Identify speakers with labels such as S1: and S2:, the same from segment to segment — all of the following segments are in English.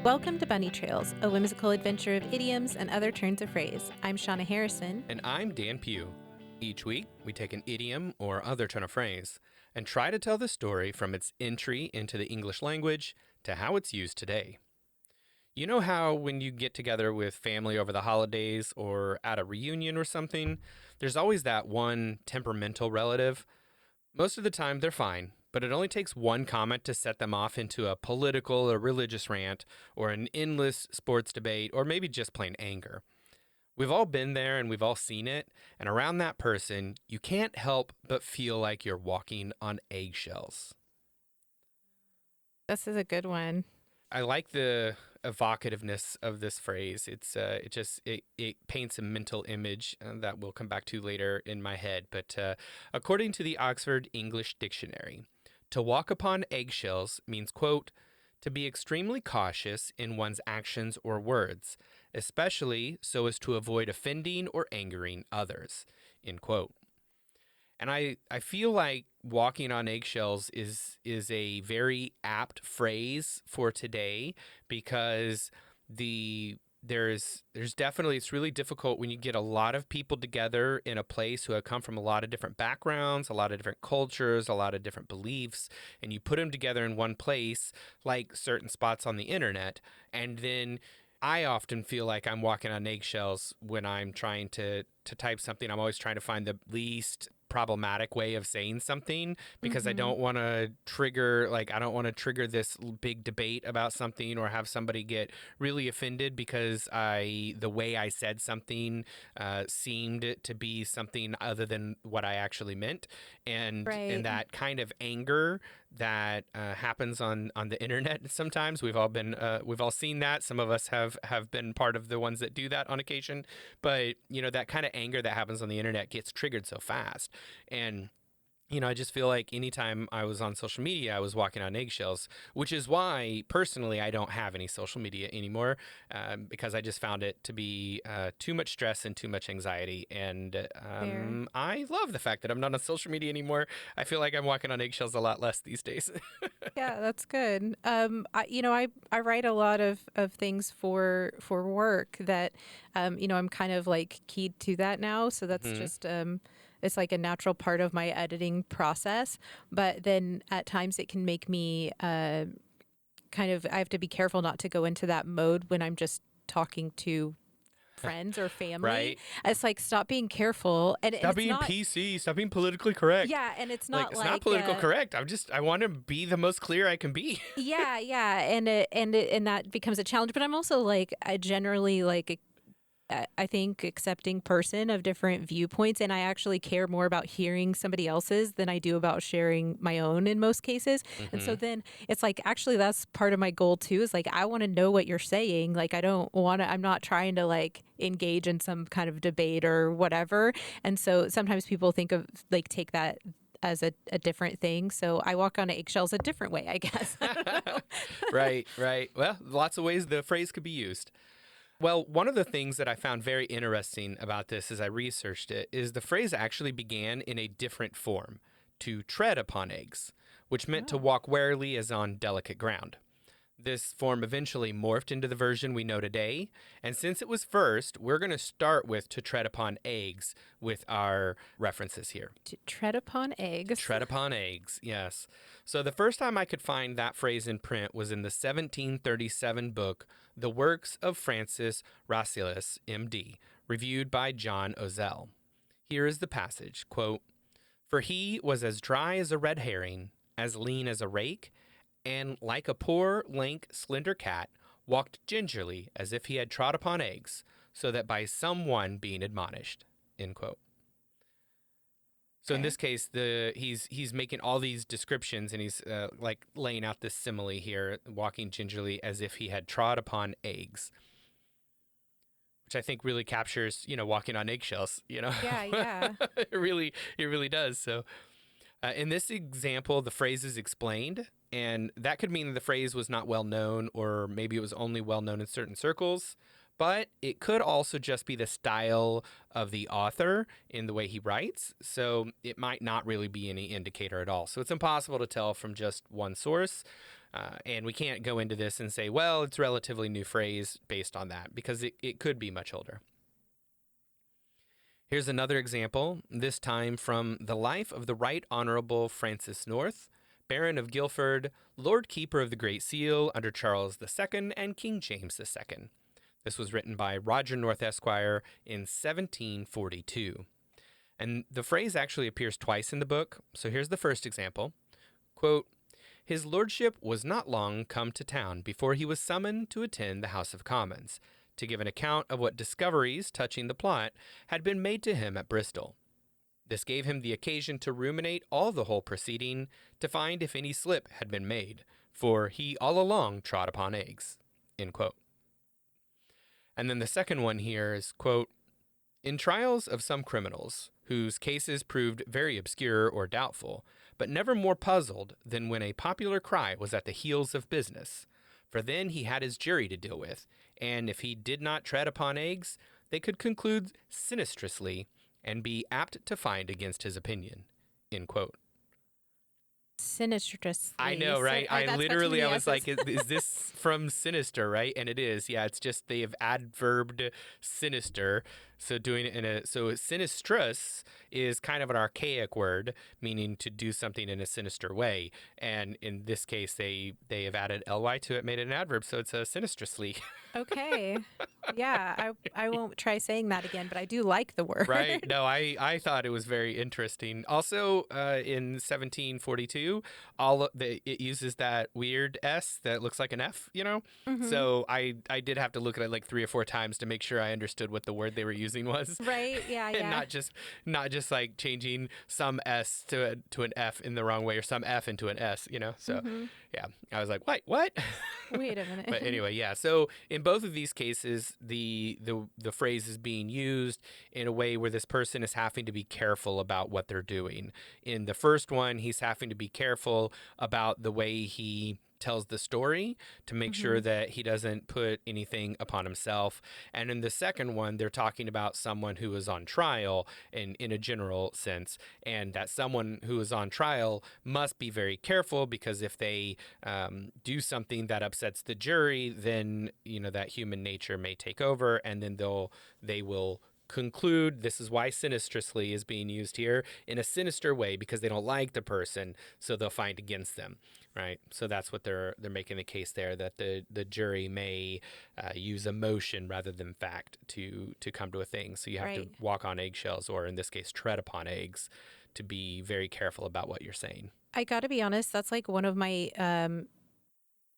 S1: Welcome to Bunny Trails, a whimsical adventure of idioms and other turns of phrase. I'm Shauna Harrison.
S2: And I'm Dan Pugh. Each week, we take an idiom or other turn of phrase and try to tell the story from its entry into the English language to how it's used today. You know how when you get together with family over the holidays or at a reunion or something, there's always that one temperamental relative? Most of the time, they're fine, but it only takes one comment to set them off into a political or religious rant or an endless sports debate or maybe just plain anger. We've all been there and we've all seen it, and around that person, you can't help but feel like you're walking on eggshells.
S1: This is a good one.
S2: I like the evocativeness of this phrase. It paints a mental image that we'll come back to later in my head. But according to the Oxford English Dictionary, to walk upon eggshells means, quote, to be extremely cautious in one's actions or words, especially so as to avoid offending or angering others, end quote. And I feel like walking on eggshells is a very apt phrase for today because there's definitely, it's really difficult when you get a lot of people together in a place who have come from a lot of different backgrounds, a lot of different cultures, a lot of different beliefs, and you put them together in one place, like certain spots on the internet, and then I often feel like I'm walking on eggshells when I'm trying to type something. I'm always trying to find the least problematic way of saying something because I don't want to trigger this big debate about something or have somebody get really offended because the way I said something seemed to be something other than what I actually meant, and that kind of anger that happens on the internet sometimes. We've all seen that. Some of us have been part of the ones that do that on occasion, but that kind of anger that happens on the internet gets triggered so fast. And I just feel like anytime I was on social media, I was walking on eggshells, which is why, personally, I don't have any social media anymore because I just found it to be too much stress and too much anxiety. And I love the fact that I'm not on social media anymore. I feel like I'm walking on eggshells a lot less these days.
S1: Yeah, that's good. I write a lot of things for work that, I'm kind of like keyed to that now. So that's just it's like a natural part of my editing process. But then at times it can make me I have to be careful not to go into that mode when I'm just talking to friends or family.
S2: Right.
S1: It's like, stop being careful.
S2: Stop being PC. Stop being politically correct.
S1: Yeah, and it's not
S2: it's not political correct. I want to be the most clear I can be.
S1: Yeah, and that becomes a challenge. But I'm also like, I generally like, I think, accepting person of different viewpoints, and I actually care more about hearing somebody else's than I do about sharing my own in most cases. And so then it's like, actually, that's part of my goal too, is like, I want to know what you're saying. Like, I'm not trying to like engage in some kind of debate or whatever. And so sometimes people take that as a different thing. So I walk on eggshells a different way, I guess.
S2: Right. Well, lots of ways the phrase could be used. Well, one of the things that I found very interesting about this as I researched it is the phrase actually began in a different form, to tread upon eggs, which meant to walk warily as on delicate ground. This form eventually morphed into the version we know today, and since it was first, we're going to start with to tread upon eggs with our references here.
S1: To tread upon eggs?
S2: Tread upon eggs, yes. So the first time I could find that phrase in print was in the 1737 book, The Works of Francis Rasselas, M.D., reviewed by John Ozell. Here is the passage, quote, "For he was as dry as a red herring, as lean as a rake, and like a poor, lank, slender cat, walked gingerly as if he had trod upon eggs, so that by some one being admonished," end quote. So in this case, he's making all these descriptions, and he's like laying out this simile here, walking gingerly as if he had trod upon eggs, which I think really captures, walking on eggshells.
S1: Yeah.
S2: It really does. So in this example, the phrase is explained, and that could mean the phrase was not well known, or maybe it was only well known in certain circles. But it could also just be the style of the author in the way he writes, so it might not really be any indicator at all. So it's impossible to tell from just one source. And we can't go into this and say, well, it's a relatively new phrase based on that, because it could be much older. Here's another example, this time from the life of the Right Honorable Francis North, Baron of Guildford, Lord Keeper of the Great Seal under Charles II and King James II. This was written by Roger North Esquire in 1742. And the phrase actually appears twice in the book, so here's the first example. Quote, "His lordship was not long come to town before he was summoned to attend the House of Commons, to give an account of what discoveries touching the plot had been made to him at Bristol. This gave him the occasion to ruminate all the whole proceeding, to find if any slip had been made, for he all along trod upon eggs." End quote. And then the second one here is, quote, "In trials of some criminals, whose cases proved very obscure or doubtful, but never more puzzled than when a popular cry was at the heels of business, for then he had his jury to deal with, and if he did not tread upon eggs, they could conclude sinistrously, and be apt to find against his opinion." End quote.
S1: Sinistrously.
S2: I know, right? I
S1: that's
S2: literally,
S1: between
S2: I
S1: the
S2: was like,
S1: S's.
S2: is this from Sinister, right? And it is. Yeah, it's just they have adverbed sinister. So doing it so sinistrous is kind of an archaic word, meaning to do something in a sinister way. And in this case, they have added ly to it, made it an adverb. So it's a sinistrously.
S1: Okay. Yeah, I won't try saying that again, but I do like the word.
S2: Right. No, I thought it was very interesting. Also, in 1742, it uses that weird S that looks like an F, you know?
S1: Mhm.
S2: So I did have to look at it like 3 or 4 times to make sure I understood what the word they were using was.
S1: Right? Yeah,
S2: And
S1: yeah.
S2: not just like changing some S to an F in the wrong way, or some F into an S, you know? So
S1: Mhm.
S2: yeah, I was like, what?
S1: Wait a minute.
S2: But anyway, yeah. So in both of these cases, the phrase is being used in a way where this person is having to be careful about what they're doing. In the first one, he's having to be careful about the way he tells the story to make sure
S1: Mhm.
S2: that he doesn't put anything upon himself. And in the second one, they're talking about someone who is on trial in a general sense, and that someone who is on trial must be very careful, because if they do something that upsets the jury, then that human nature may take over, and then they will conclude. This is why sinistrously is being used here, in a sinister way, because they don't like the person, so they'll find against them, right? So that's what they're making the case there, that the jury may use emotion rather than fact to come to a thing. So you have to
S1: Right.
S2: walk on eggshells, or in this case, tread upon eggs, to be very careful about what you're saying.
S1: I got to be honest, that's like one of my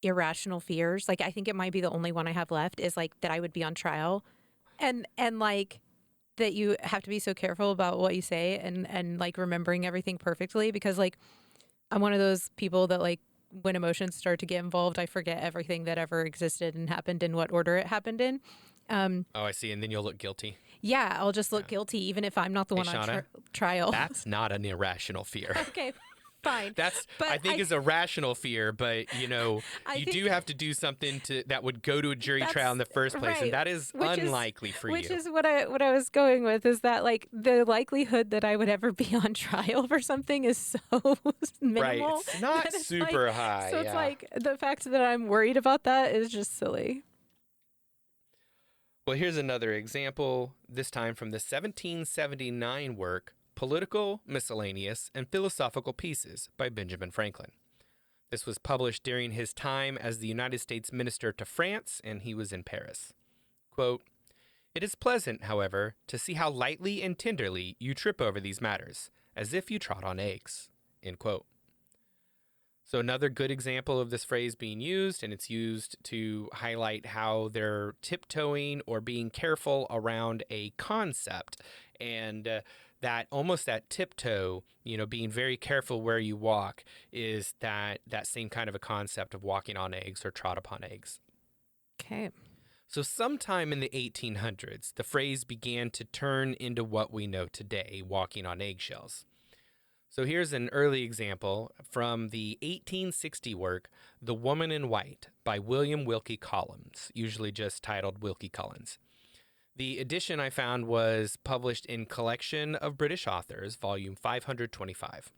S1: irrational fears. Like I think it might be the only one I have left, is like that I would be on trial, and like that you have to be so careful about what you say, and like remembering everything perfectly, because like I'm one of those people that like when emotions start to get involved, I forget everything that ever existed and happened in what order it happened in.
S2: Oh, I see. And then you'll look guilty.
S1: Yeah, I'll just look
S2: Yeah.
S1: guilty even if I'm not the
S2: Hey,
S1: one on
S2: Shauna,
S1: trial.
S2: that's not an irrational fear.
S1: Okay, fine.
S2: That's,
S1: But
S2: I think, is a rational fear, but
S1: I
S2: you
S1: think
S2: do have to do something that would go to a jury trial in the first place,
S1: right,
S2: and that is unlikely for
S1: which
S2: you.
S1: is what I was going with, is that like the likelihood that I would ever be on trial for something is so
S2: Right.
S1: minimal.
S2: It's not
S1: that it's
S2: super
S1: like,
S2: high.
S1: So it's
S2: Yeah.
S1: like the fact that I'm worried about that is just silly.
S2: Well, here's another example, this time from the 1779 work, Political, Miscellaneous, and Philosophical Pieces by Benjamin Franklin. This was published during his time as the United States Minister to France, and he was in Paris. Quote, "It is pleasant, however, to see how lightly and tenderly you trip over these matters, as if you trod on eggs." End quote. So another good example of this phrase being used, and it's used to highlight how they're tiptoeing or being careful around a concept, and that tiptoe, being very careful where you walk, is that same kind of a concept of walking on eggs or trod upon eggs.
S1: Okay.
S2: So sometime in the 1800s, the phrase began to turn into what we know today, walking on eggshells. So here's an early example from the 1860 work, The Woman in White by William Wilkie Collins, usually just titled Wilkie Collins. The edition I found was published in Collection of British Authors, volume 525.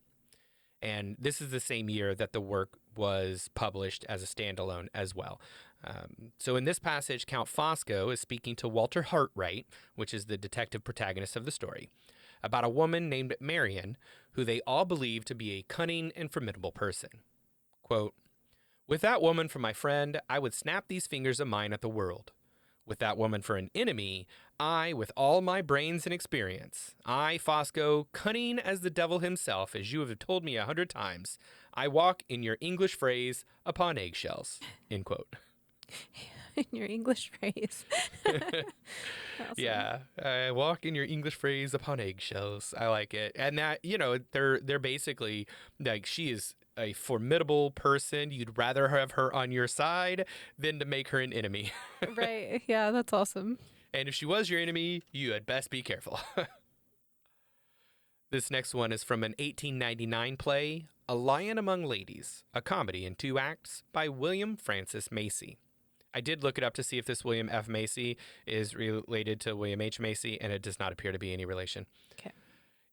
S2: And this is the same year that the work was published as a standalone as well. So in this passage, Count Fosco is speaking to Walter Hartwright, which is the detective protagonist of the story, about a woman named Marion, who they all believe to be a cunning and formidable person. Quote, "With that woman for my friend, I would snap these fingers of mine at the world. With that woman for an enemy, I, with all my brains and experience, I, Fosco, cunning as the devil himself, as you have told me 100 times, I walk, in your English phrase, upon eggshells." End quote.
S1: In your English phrase. Awesome.
S2: Yeah, I walk, in your English phrase, upon eggshells. I like it. And that, they're basically like, she is a formidable person. You'd rather have her on your side than to make her an enemy.
S1: Right. Yeah, that's awesome.
S2: And if she was your enemy, you had best be careful. This next one is from an 1899 play, A Lion Among Ladies, a comedy in 2 acts by William Francis Macy. I did look it up to see if this William F. Macy is related to William H. Macy, and it does not appear to be any relation.
S1: Okay.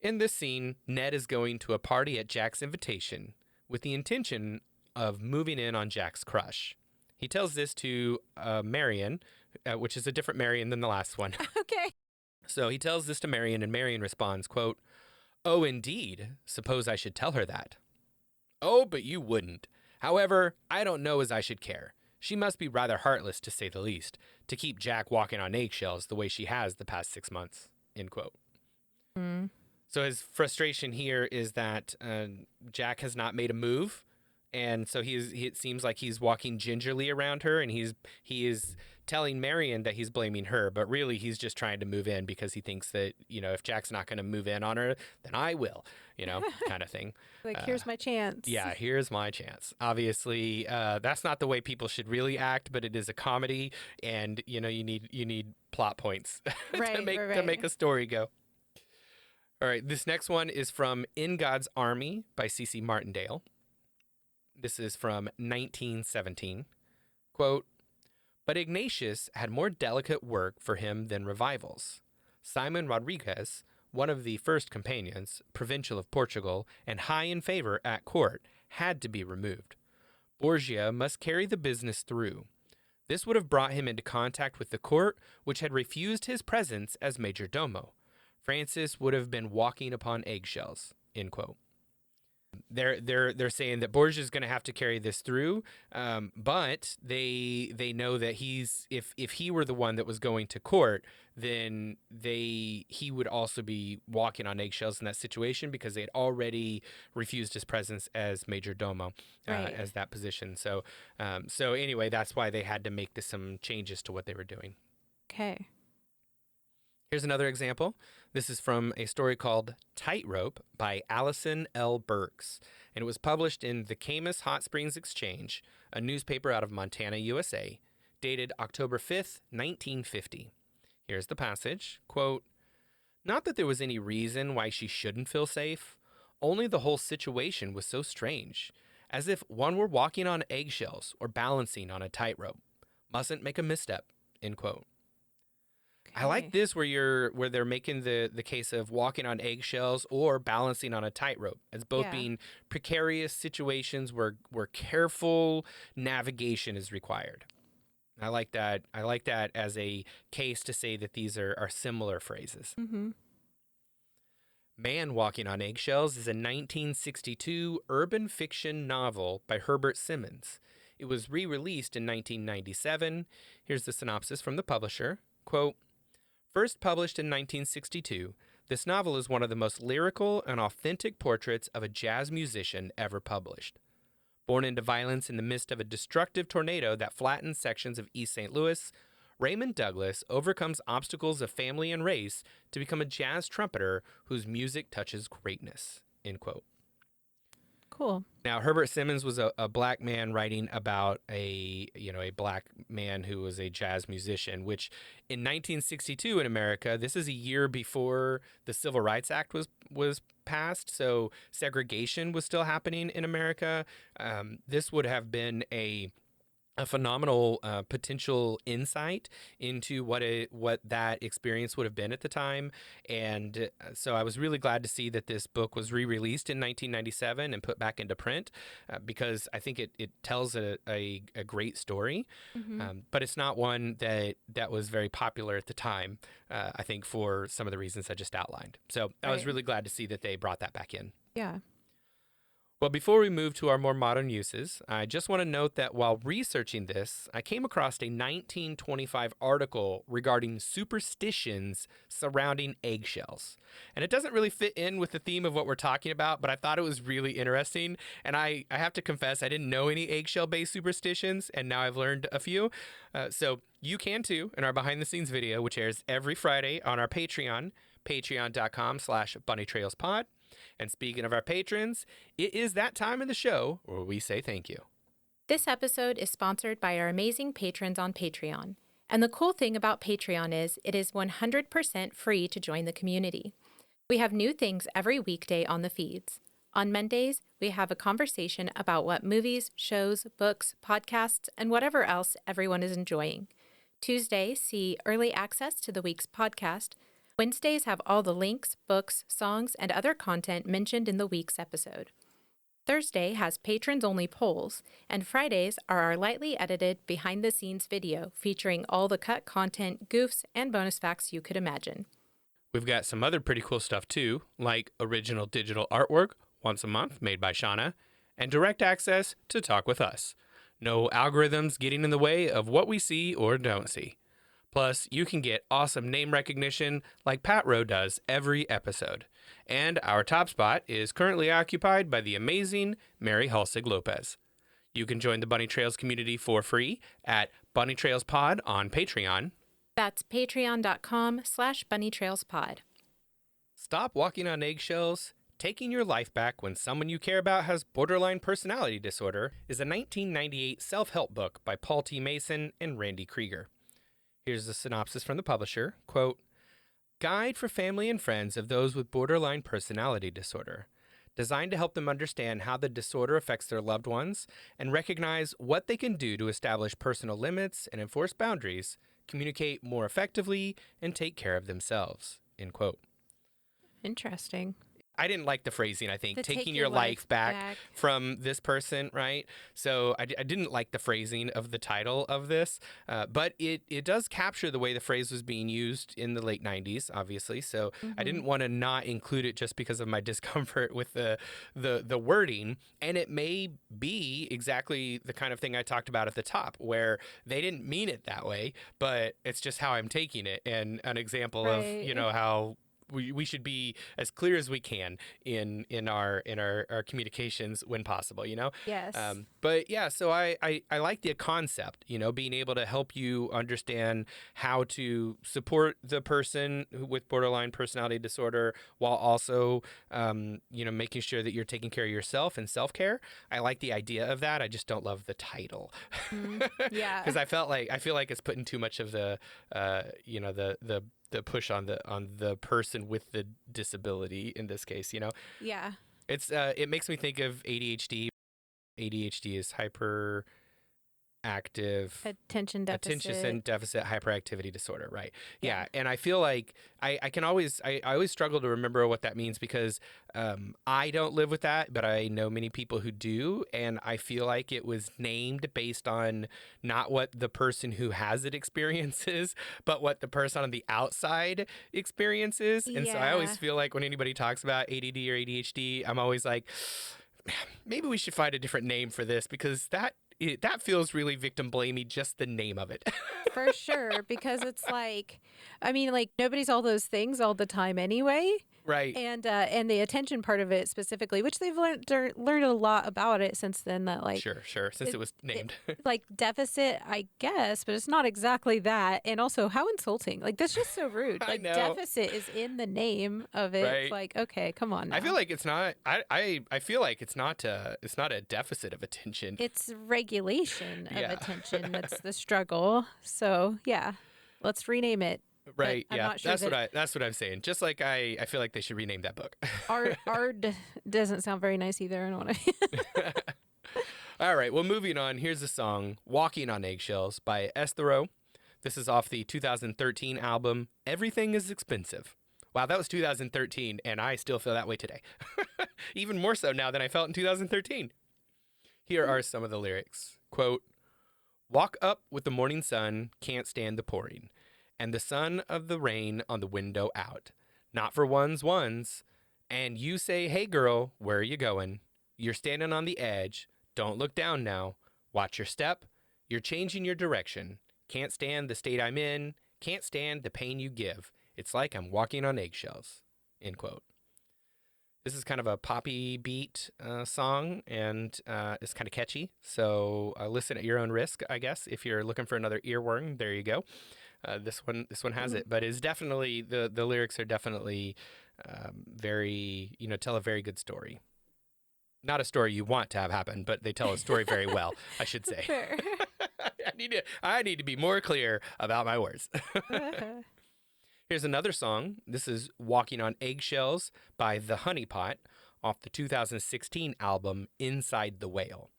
S2: In this scene, Ned is going to a party at Jack's invitation with the intention of moving in on Jack's crush. He tells this to Marion, which is a different Marion than the last one.
S1: Okay.
S2: So he tells this to Marion, and Marion responds, quote, "Oh, indeed. Suppose I should tell her that." "Oh, but you wouldn't. However, I don't know as I should care. She must be rather heartless, to say the least, to keep Jack walking on eggshells the way she has the past 6 months." End quote.
S1: Mm.
S2: So his frustration here is that Jack has not made a move, and so it seems like he's walking gingerly around her, and he is telling Marion that he's blaming her, but really he's just trying to move in because he thinks that, if Jack's not going to move in on her, then I will, kind of thing.
S1: Like, here's my chance.
S2: Yeah, here's my chance. Obviously, that's not the way people should really act, but it is a comedy, and you need plot points
S1: Right,
S2: to make a story go. All right, this next one is from In God's Army by C.C. Martindale. This is from 1917. Quote, "But Ignatius had more delicate work for him than revivals. Simon Rodriguez, one of the first companions, provincial of Portugal, and high in favor at court, had to be removed. Borgia must carry the business through. This would have brought him into contact with the court, which had refused his presence as major domo. Francis would have been walking upon eggshells." End quote. They're saying that Borgia is going to have to carry this through, but they know that if he were the one that was going to court, then he would also be walking on eggshells in that situation because they had already refused his presence as major domo,
S1: Right.
S2: as that position. So anyway, that's why they had to make some changes to what they were doing.
S1: Okay.
S2: Here's another example. This is from a story called Tightrope by Allison L. Burks, and it was published in the Camas Hot Springs Exchange, a newspaper out of Montana, USA, dated October 5th, 1950. Here's the passage. Quote, "Not that there was any reason why she shouldn't feel safe, only the whole situation was so strange, as if one were walking on eggshells or balancing on a tightrope. Mustn't make a misstep." End quote. I like this where they're making the case of walking on eggshells or balancing on a tightrope as both being precarious situations where careful navigation is required. I like that. I like that as a case to say that these are similar phrases.
S1: Mm-hmm.
S2: Man Walking on Eggshells is a 1962 urban fiction novel by Herbert Simmons. It was re-released in 1997. Here's the synopsis from the publisher. Quote, "First published in 1962, this novel is one of the most lyrical and authentic portraits of a jazz musician ever published. Born into violence in the midst of a destructive tornado that flattens sections of East St. Louis, Raymond Douglas overcomes obstacles of family and race to become a jazz trumpeter whose music touches greatness." End quote.
S1: Cool.
S2: Now, Herbert Simmons was a black man writing about a black man who was a jazz musician, which in 1962 in America, this is a year before the Civil Rights Act was passed, so segregation was still happening in America. This would have been a a phenomenal potential insight into what that experience would have been at the time. And so I was really glad to see that this book was re-released in 1997 and put back into print, because I think it tells a great story.
S1: Mm-hmm.
S2: But it's not one that was very popular at the time, I think, for some of the reasons I just outlined. So I was
S1: Right.
S2: really glad to see that they brought that back in.
S1: Yeah.
S2: Well, before we move to our more modern uses, I just want to note that while researching this, I came across a 1925 article regarding superstitions surrounding eggshells. And it doesn't really fit in with the theme of what we're talking about, but I thought it was really interesting. And I have to confess, I didn't know any eggshell based superstitions, and now I've learned a few. So you can too in our behind the scenes video, which airs every Friday on our Patreon, patreon.com/bunnytrailspod. And speaking of our patrons, it is that time in the show where we say thank you.
S3: This episode is sponsored by our amazing patrons on Patreon. And the cool thing about Patreon is it is 100% free to join the community. We have new things every weekday on the feeds. On Mondays, we have a conversation about what movies, shows, books, podcasts, and whatever else everyone is enjoying. Tuesdays see early access to the week's podcast. Wednesdays have all the links, books, songs, and other content mentioned in the week's episode. Thursday has patrons-only polls, and Fridays are our lightly edited behind-the-scenes video featuring all the cut content, goofs, and bonus facts you could imagine.
S2: We've got some other pretty cool stuff too, like original digital artwork once a month made by Shauna, and direct access to talk with us. No algorithms getting in the way of what we see or don't see. Plus, you can get awesome name recognition like Pat Rowe does every episode. And our top spot is currently occupied by the amazing Mary Halsig Lopez. You can join the Bunny Trails community for free at Bunny Trails Pod on Patreon.
S3: That's patreon.com/bunnytrailspod.
S2: Stop walking on eggshells. Taking Your Life Back When Someone You Care About Has Borderline Personality Disorder is a 1998 self-help book by Paul T. Mason and Randy Krieger. Here's the synopsis from the publisher. Quote, "Guide for family and friends of those with borderline personality disorder, designed to help them understand how the disorder affects their loved ones and recognize what they can do to establish personal limits and enforce boundaries, communicate more effectively, and take care of themselves." End quote.
S1: Interesting.
S2: I didn't like the phrasing, I think.
S1: The
S2: Taking your life back from this person, right? So I didn't like the phrasing of the title of this, but it does capture the way the phrase was being used in the late 90s, obviously. So I didn't want to not include it just because of my discomfort with the wording. And it may be exactly the kind of thing I talked about at the top, where they didn't mean it that way, but it's just how I'm taking it. And an example of, how we should be as clear as we can in our communications when possible,
S1: Yes.
S2: But yeah, so I like the concept, being able to help you understand how to support the person with borderline personality disorder while also, making sure that you're taking care of yourself and self-care. I like the idea of that. I just don't love the title.
S1: Yeah.
S2: Because I feel like it's putting too much of the push on the person with the disability in this case,
S1: Yeah.
S2: It's it makes me think of ADHD. ADHD is hyperactive
S1: Attention
S2: deficit hyperactivity disorder, right? Yeah. And I feel like I always struggle to remember what that means because I don't live with that, but I know many people who do, and I feel like it was named based on not what the person who has it experiences, but what the person on the outside experiences. And so I always feel like when anybody talks about ADD or ADHD, I'm always like, maybe we should find a different name for this because that feels really victim blamey, just the name of it.
S1: For sure, because it's like, nobody's all those things all the time anyway.
S2: Right.
S1: And the attention part of it specifically, which they've learned a lot about it since then. That
S2: sure, since it was named
S1: like deficit, I guess, but it's not exactly that. And also, how insulting! Like that's just so rude.
S2: I
S1: Like
S2: know.
S1: Deficit is in the name of it.
S2: Right.
S1: It's like, okay, come on now.
S2: I feel like it's not. I feel like it's not a deficit of attention.
S1: It's regulation of
S2: Yeah.
S1: attention that's the struggle. So yeah, let's rename it.
S2: Right.
S1: I'm
S2: Yeah.
S1: not sure
S2: That's what I'm saying. Just like I feel like they should rename that book.
S1: Ard doesn't sound very nice either. I don't want to.
S2: All right, well, moving on. Here's the song Walking on Eggshells by Esthero. This is off the 2013 album Everything is Expensive. Wow, that was 2013, and I still feel that way today. Even more so now than I felt in 2013. Here are some of the lyrics. Quote, walk up with the morning sun, can't stand the pouring, and the sun of the rain on the window out. Not for ones, and you say, hey girl, where are you going? You're standing on the edge, don't look down now. Watch your step, you're changing your direction. Can't stand the state I'm in, can't stand the pain you give. It's like I'm walking on eggshells, end quote. This is kind of a poppy beat song, and it's kind of catchy. So listen at your own risk, I guess. If you're looking for another earworm, there you go. This one has it, but it's definitely the lyrics are definitely very, tell a very good story. Not a story you want to have happen, but they tell a story very well, I should say.
S1: Fair.
S2: I need to be more clear about my words. Here's another song. This is Walking on Eggshells by The Honey Pot off the 2016 album Inside the Whale.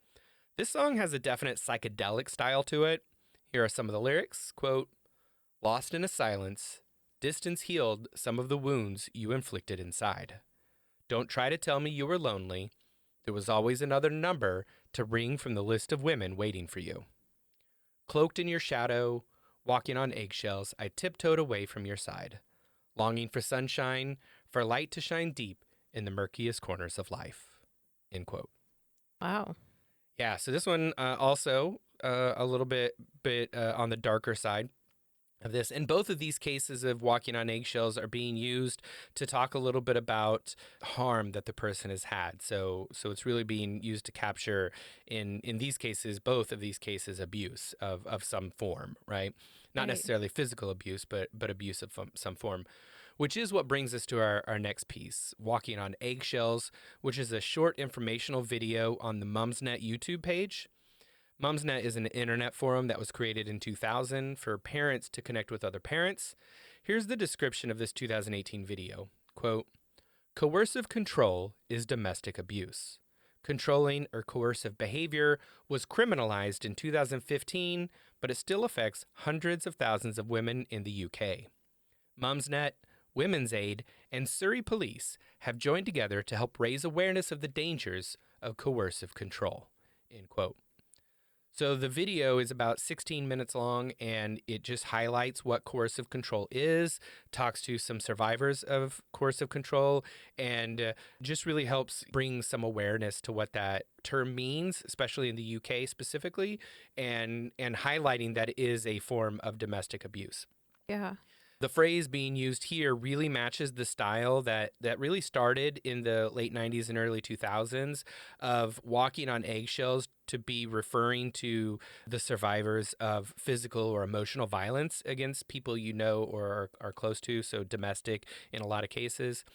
S2: This song has a definite psychedelic style to it. Here are some of the lyrics. Quote, lost in a silence, distance healed some of the wounds you inflicted inside. Don't try to tell me you were lonely. There was always another number to ring from the list of women waiting for you. Cloaked in your shadow, walking on eggshells, I tiptoed away from your side, longing for sunshine, for light to shine deep in the murkiest corners of life. End quote.
S1: Wow.
S2: Yeah, so this one also a little bit on the darker side of this. And both of these cases of walking on eggshells are being used to talk a little bit about harm that the person has had. So it's really being used to capture, in these cases, both of these cases, abuse of some form, right? Not
S1: Right.
S2: necessarily physical abuse, but abuse of some form. Which is what brings us to our next piece, Walking on Eggshells, which is a short informational video on the Mumsnet YouTube page. Mumsnet is an internet forum that was created in 2000 for parents to connect with other parents. Here's the description of this 2018 video. Quote, coercive control is domestic abuse. Controlling or coercive behavior was criminalized in 2015, but it still affects hundreds of thousands of women in the UK. Mumsnet, Women's Aid, and Surrey Police have joined together to help raise awareness of the dangers of coercive control. End quote. So the video is about 16 minutes long, and it just highlights what coercive control is, talks to some survivors of coercive control, and just really helps bring some awareness to what that term means, especially in the UK specifically, and highlighting that it is a form of domestic abuse.
S1: Yeah.
S2: The phrase being used here really matches the style that really started in the late 90s and early 2000s of walking on eggshells to be referring to the survivors of physical or emotional violence against people you know or are close to, so domestic in a lot of cases.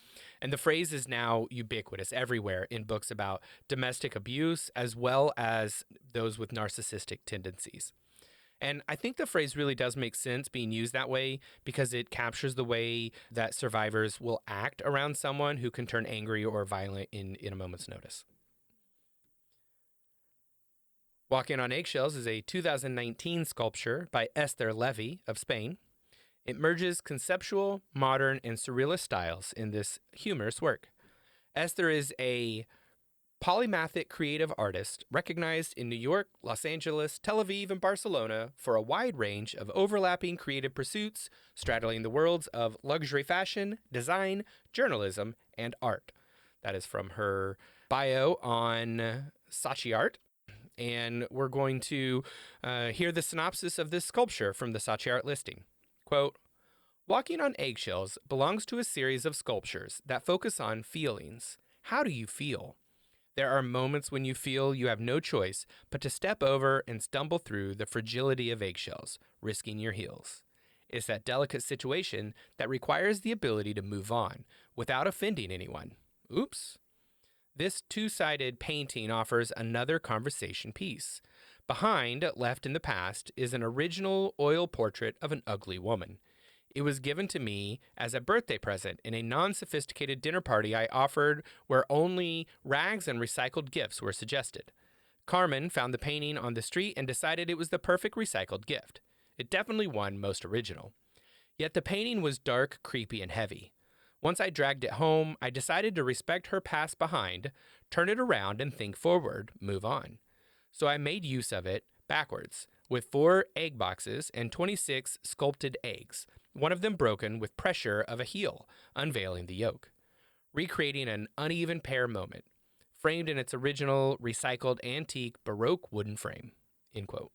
S2: And the phrase is now ubiquitous everywhere in books about domestic abuse as well as those with narcissistic tendencies. And I think the phrase really does make sense being used that way because it captures the way that survivors will act around someone who can turn angry or violent in a moment's notice. Walking on Eggshells is a 2019 sculpture by Esther Levy of Spain. It merges conceptual, modern, and surrealist styles in this humorous work. Esther is a polymathic creative artist recognized in New York, Los Angeles, Tel Aviv, and Barcelona for a wide range of overlapping creative pursuits straddling the worlds of luxury fashion, design, journalism, and art. That is from her bio on Saatchi Art. And we're going to hear the synopsis of this sculpture from the Saatchi Art listing. Quote, walking on eggshells belongs to a series of sculptures that focus on feelings. How do you feel? There are moments when you feel you have no choice but to step over and stumble through the fragility of eggshells, risking your heels. It's that delicate situation that requires the ability to move on without offending anyone. Oops. This two-sided painting offers another conversation piece. Behind, left in the past, is an original oil portrait of an ugly woman. It was given to me as a birthday present in a non-sophisticated dinner party I offered where only rags and recycled gifts were suggested. Carmen found the painting on the street and decided it was the perfect recycled gift. It definitely won most original. Yet the painting was dark, creepy, and heavy. Once I dragged it home, I decided to respect her past behind, turn it around and think forward, move on. So I made use of it backwards, with 4 egg boxes and 26 sculpted eggs, one of them broken with pressure of a heel, unveiling the yolk, recreating an uneven pear moment, framed in its original recycled antique Baroque wooden frame. End quote.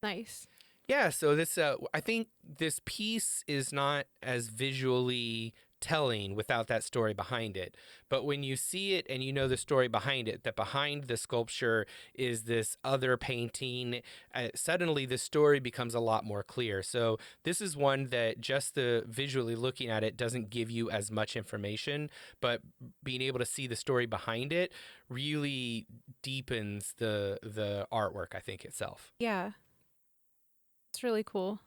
S1: Nice.
S2: Yeah, so this I think this piece is not as visually telling without that story behind it. But when you see it and you know the story behind it, that behind the sculpture is this other painting, suddenly the story becomes a lot more clear. So this is one that just the visually looking at it doesn't give you as much information, but being able to see the story behind it really deepens the artwork, I think, itself.
S1: Yeah. It's really cool.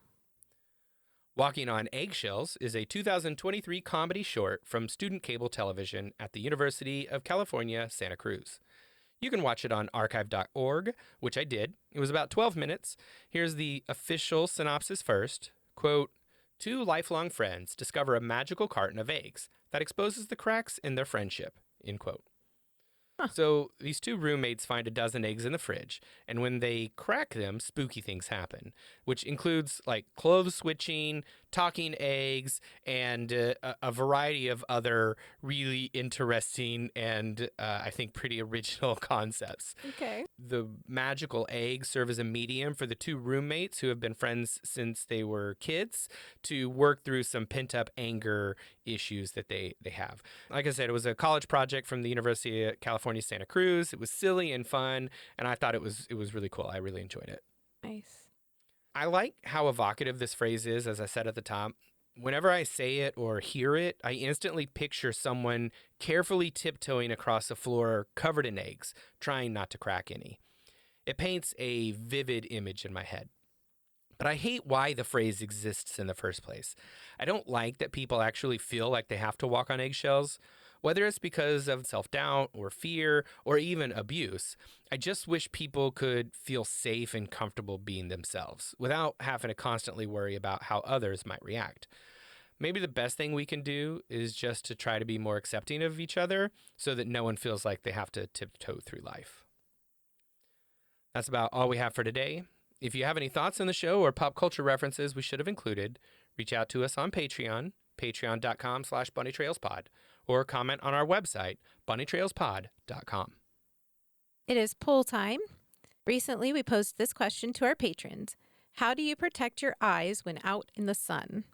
S2: Walking on Eggshells is a 2023 comedy short from student cable television at the University of California, Santa Cruz. You can watch it on archive.org, which I did. It was about 12 minutes. Here's the official synopsis first. Quote, 2 lifelong friends discover a magical carton of eggs that exposes the cracks in their friendship. End quote.
S1: Huh.
S2: So these 2 roommates find a dozen eggs in the fridge, and when they crack them, spooky things happen, which includes like clothes switching, talking eggs, and a variety of other really interesting and I think pretty original concepts.
S1: Okay.
S2: The magical eggs serve as a medium for the 2 roommates who have been friends since they were kids to work through some pent-up anger issues that they have. Like I said, it was a college project from the University of California, Santa Cruz. It was silly and fun, and I thought it was really cool. I really enjoyed it.
S1: Nice.
S2: I like how evocative this phrase is, as I said at the top. Whenever I say it or hear it, I instantly picture someone carefully tiptoeing across a floor covered in eggs, trying not to crack any. It paints a vivid image in my head. But I hate why the phrase exists in the first place. I don't like that people actually feel like they have to walk on eggshells. Whether it's because of self-doubt or fear or even abuse, I just wish people could feel safe and comfortable being themselves without having to constantly worry about how others might react. Maybe the best thing we can do is just to try to be more accepting of each other so that no one feels like they have to tiptoe through life. That's about all we have for today. If you have any thoughts on the show or pop culture references we should have included, reach out to us on Patreon, patreon.com/bunnytrailspod, or comment on our website, bunnytrailspod.com.
S1: It is poll time. Recently, we posed this question to our patrons. How do you protect your eyes when out in the sun?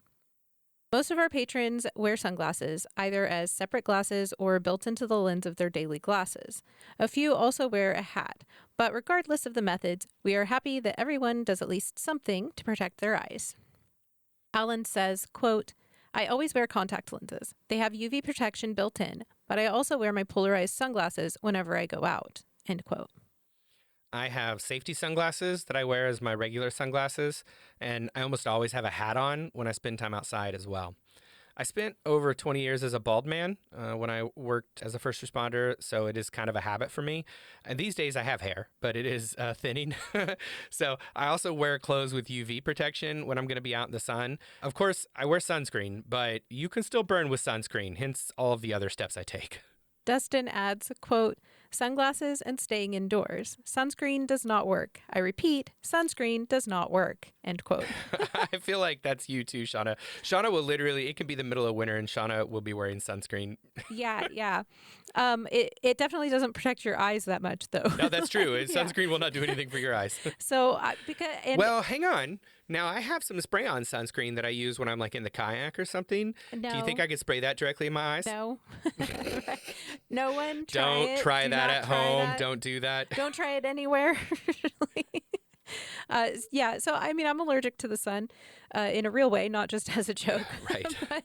S1: Most of our patrons wear sunglasses, either as separate glasses or built into the lens of their daily glasses. A few also wear a hat, but regardless of the methods, we are happy that everyone does at least something to protect their eyes. Alan says, quote, I always wear contact lenses. They have UV protection built in, but I also wear my polarized sunglasses whenever I go out, end quote.
S2: I have safety sunglasses that I wear as my regular sunglasses, and I almost always have a hat on when I spend time outside as well. I spent over 20 years as a bald man when I worked as a first responder, so it is kind of a habit for me. And these days I have hair, but it is thinning. So I also wear clothes with UV protection when I'm going to be out in the sun. Of course, I wear sunscreen, but you can still burn with sunscreen, hence all of the other steps I take.
S1: Dustin adds, quote, sunglasses and staying indoors. Sunscreen does not work. I repeat, sunscreen does not work, end quote.
S2: I feel like that's you too, Shauna. Shauna will literally, it can be the middle of winter and Shauna will be wearing sunscreen.
S1: Yeah. It definitely doesn't protect your eyes that much, though.
S2: No, that's true.
S1: Yeah.
S2: Sunscreen will not do anything for your eyes.
S1: So,
S2: Well, hang on. Now, I have some spray-on sunscreen that I use when I'm like in the kayak or something.
S1: No.
S2: Do you think I could spray that directly in my eyes?
S1: No. No one try
S2: Don't
S1: it.
S2: try
S1: Do
S2: that
S1: not
S2: at
S1: try
S2: home.
S1: that.
S2: Don't do that.
S1: Don't try it anywhere. Yeah, so I mean, I'm allergic to the sun. in a real way, not just as a joke.
S2: Right.
S1: But,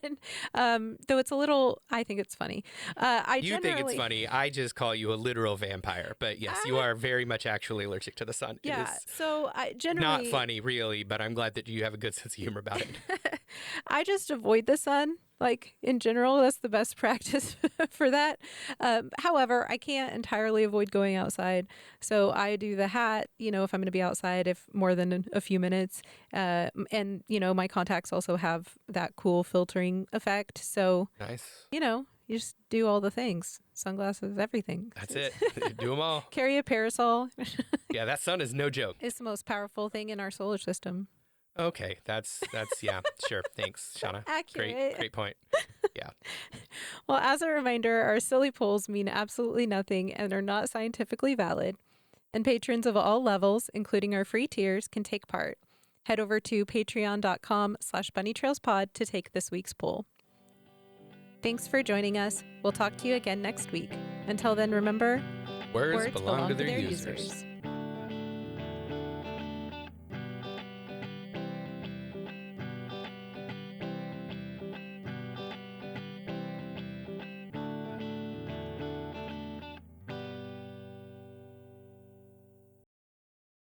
S1: though it's a little, I think it's funny.
S2: You think it's funny. I just call you a literal vampire. But yes, you are very much actually allergic to the sun.
S1: Yeah.
S2: It is
S1: So I generally
S2: not funny, really, but I'm glad that you have a good sense of humor about it.
S1: I just avoid the sun. Like in general, that's the best practice for that. However, I can't entirely avoid going outside. So I do the hat, if I'm going to be outside, if more than a few minutes. And, my contacts also have that cool filtering effect. So,
S2: Nice.
S1: you just do all the things. Sunglasses, everything.
S2: That's it. Do them all.
S1: Carry a parasol.
S2: Yeah, that sun is no joke.
S1: It's the most powerful thing in our solar system.
S2: Okay, that's yeah, sure. Thanks, Shauna.
S1: Accurate.
S2: Great point. Yeah.
S1: Well, as a reminder, our silly polls mean absolutely nothing and are not scientifically valid. And patrons of all levels, including our free tiers, can take part. Head over to patreon.com/bunnytrailspod to take this week's poll. Thanks for joining us. We'll talk to you again next week. Until then, remember,
S2: Words belong to their users.